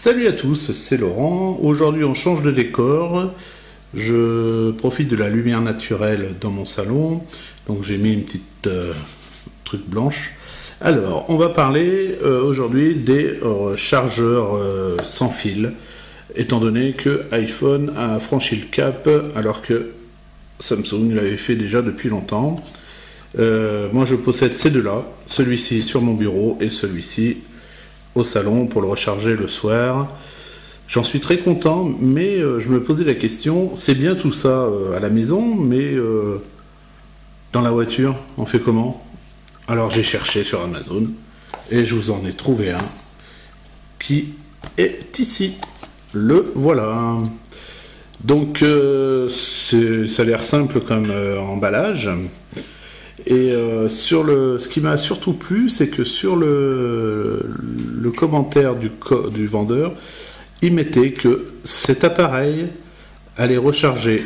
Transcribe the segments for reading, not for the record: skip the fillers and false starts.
Salut à tous, c'est Laurent. Aujourd'hui on change de décor. Je profite de la lumière naturelle dans mon salon. Donc j'ai mis une petite truc blanche. Alors on va parler aujourd'hui des chargeurs sans fil. Étant donné que iPhone a franchi le cap alors que Samsung l'avait fait déjà depuis longtemps. Moi je possède ces deux-là. Celui-ci sur mon bureau et celui-ci au salon pour le recharger le soir. J'en suis très content, mais je me posais la question, c'est bien tout ça à la maison, mais dans la voiture, on fait comment? Alors j'ai cherché sur Amazon, et je vous en ai trouvé un, qui est ici. Le voilà. Donc ça a l'air simple comme emballage. Et ce qui m'a surtout plu, c'est que sur le commentaire du vendeur, il mettait que cet appareil allait recharger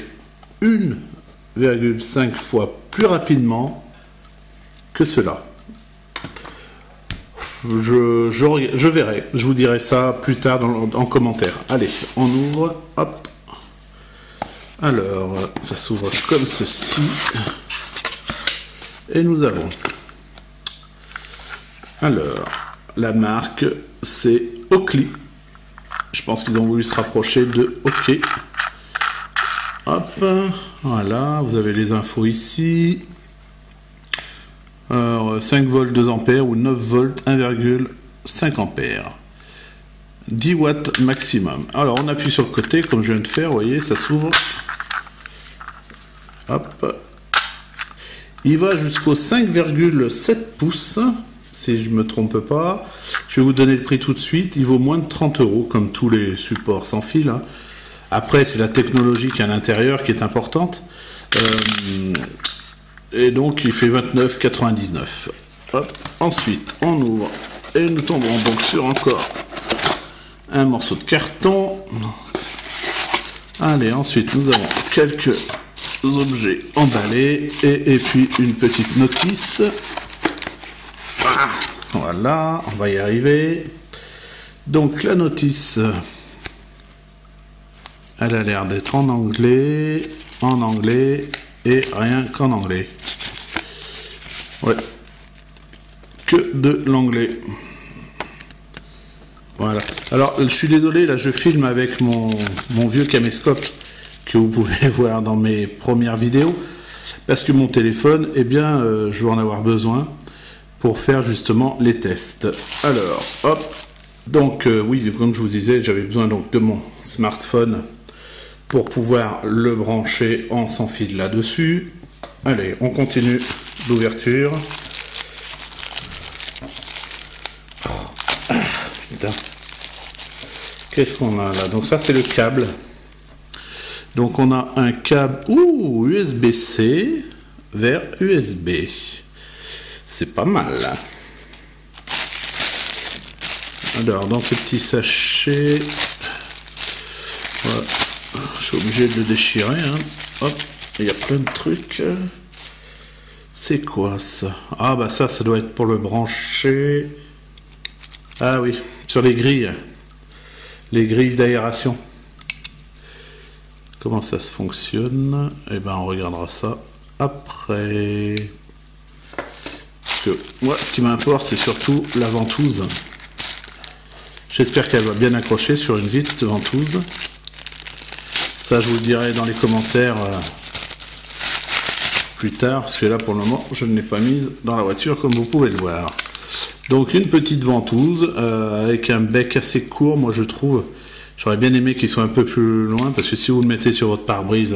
1,5 fois plus rapidement que cela. Je verrai, je vous dirai ça plus tard en commentaire. Allez, on ouvre, hop. Alors, ça s'ouvre comme ceci. Et nous avons, alors, la marque, c'est Oakley. Je pense qu'ils ont voulu se rapprocher de OK. Hop, voilà, vous avez les infos ici. Alors, 5 volts 2 ampères ou 9 volts 1,5 ampères. 10 watts maximum. Alors, on appuie sur le côté, comme je viens de faire, vous voyez, ça s'ouvre. Hop. Il va jusqu'au 5,7 pouces, si je ne me trompe pas. Je vais vous donner le prix tout de suite. Il vaut moins de 30 €, comme tous les supports sans fil. Hein. Après, c'est la technologie qui est à l'intérieur qui est importante. Et donc, il fait 29,99 €. Ensuite, on ouvre et nous tomberons donc sur encore un morceau de carton. Allez, ensuite, nous avons quelques objets emballés et puis une petite notice. Voilà, on va y arriver. Donc la notice, elle a l'air d'être en anglais et rien qu'en anglais. Ouais, que de l'anglais. Voilà. Alors je suis désolé, là je filme avec mon vieux caméscope que vous pouvez voir dans mes premières vidéos, parce que mon téléphone, eh bien, je vais en avoir besoin pour faire justement les tests. Alors, hop, donc oui, comme je vous disais, j'avais besoin donc de mon smartphone pour pouvoir le brancher en sans fil là-dessus. Allez, on continue l'ouverture. Putain. Qu'est-ce qu'on a là? Donc ça, c'est le câble. Donc on a un câble USB-C vers USB. C'est pas mal. Alors dans ce petit sachet, voilà, je suis obligé de le déchirer. Hein. Hop, il y a plein de trucs. C'est quoi ça? Ah bah ça doit être pour le brancher. Ah oui, sur les grilles d'aération. Comment ça se fonctionne? Eh ben, on regardera ça après. Parce que moi, ce qui m'importe, c'est surtout la ventouse. J'espère qu'elle va bien accrocher sur une vitre de ventouse. Ça, je vous le dirai dans les commentaires plus tard, parce que là, pour le moment, je ne l'ai pas mise dans la voiture, comme vous pouvez le voir. Donc, une petite ventouse avec un bec assez court, moi, je trouve. J'aurais bien aimé qu'il soit un peu plus loin, parce que si vous le mettez sur votre pare-brise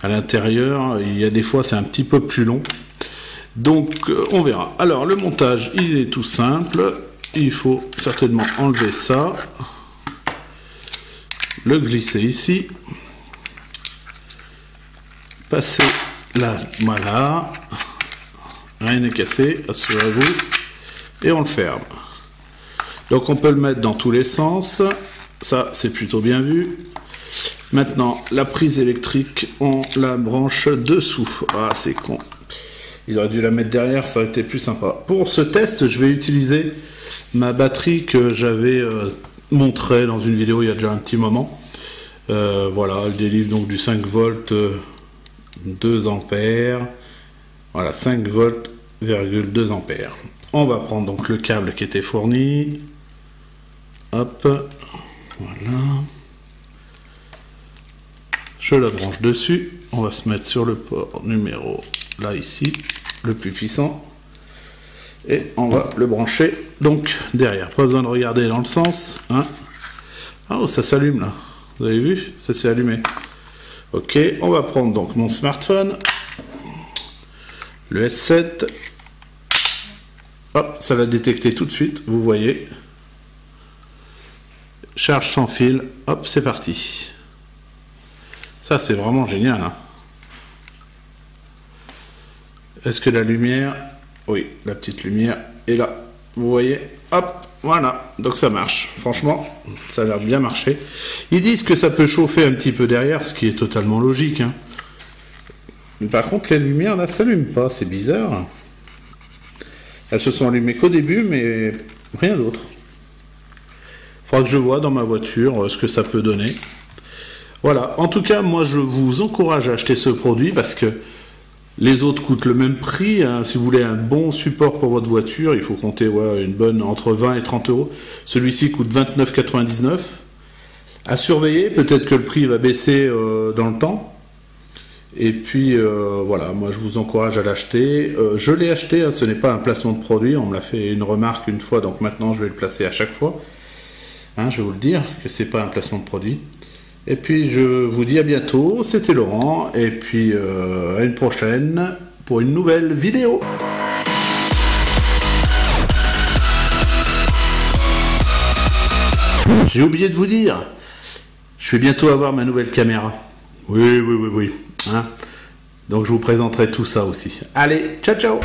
à l'intérieur, il y a des fois c'est un petit peu plus long. Donc on verra. Alors le montage, il est tout simple. Il faut certainement enlever ça, le glisser ici, passer là, voilà. Rien n'est cassé, assurez-vous. Et on le ferme. Donc on peut le mettre dans tous les sens. Ça, c'est plutôt bien vu. Maintenant, la prise électrique, on la branche dessous. Ah, c'est con. Ils auraient dû la mettre derrière, ça aurait été plus sympa. Pour ce test, je vais utiliser ma batterie que j'avais montré dans une vidéo il y a déjà un petit moment. Voilà, elle délivre donc du 5 volts 2 ampères. Voilà, 5 volts, 2 ampères. On va prendre donc le câble qui était fourni. Hop, voilà. Je la branche dessus. On va se mettre sur le port numéro, là ici, le plus puissant. Et on va le brancher donc derrière. Pas besoin de regarder dans le sens. Hein. Oh, ça s'allume là. Vous avez vu? Ça s'est allumé. Ok, on va prendre donc mon smartphone. Le S7. Hop, ça l'a détecté tout de suite, vous voyez. Charge sans fil. Hop, c'est parti. Ça, c'est vraiment génial. Hein. Est-ce que la lumière... Oui, la petite lumière est là. Vous voyez? Hop, voilà. Donc ça marche. Franchement, ça a l'air bien marcher. Ils disent que ça peut chauffer un petit peu derrière, ce qui est totalement logique. Hein. Par contre, les lumières, là, s'allument pas. C'est bizarre. Elles se sont allumées qu'au début, mais rien d'autre. Il faudra que je vois dans ma voiture ce que ça peut donner. Voilà. En tout cas, moi, je vous encourage à acheter ce produit parce que les autres coûtent le même prix. Hein. Si vous voulez un bon support pour votre voiture, il faut compter une bonne entre 20 et 30 euros. Celui-ci coûte 29,99 €. À surveiller, peut-être que le prix va baisser dans le temps. Et puis voilà, moi je vous encourage à l'acheter. Je l'ai acheté, hein, ce n'est pas un placement de produit. On me l'a fait une remarque une fois, donc maintenant je vais le placer à chaque fois. Hein, je vais vous le dire que c'est pas un placement de produit. Et puis je vous dis à bientôt, c'était Laurent, et puis à une prochaine pour une nouvelle vidéo. J'ai oublié de vous dire, je vais bientôt avoir ma nouvelle caméra. Oui. Hein, donc je vous présenterai tout ça aussi. Allez, ciao ciao.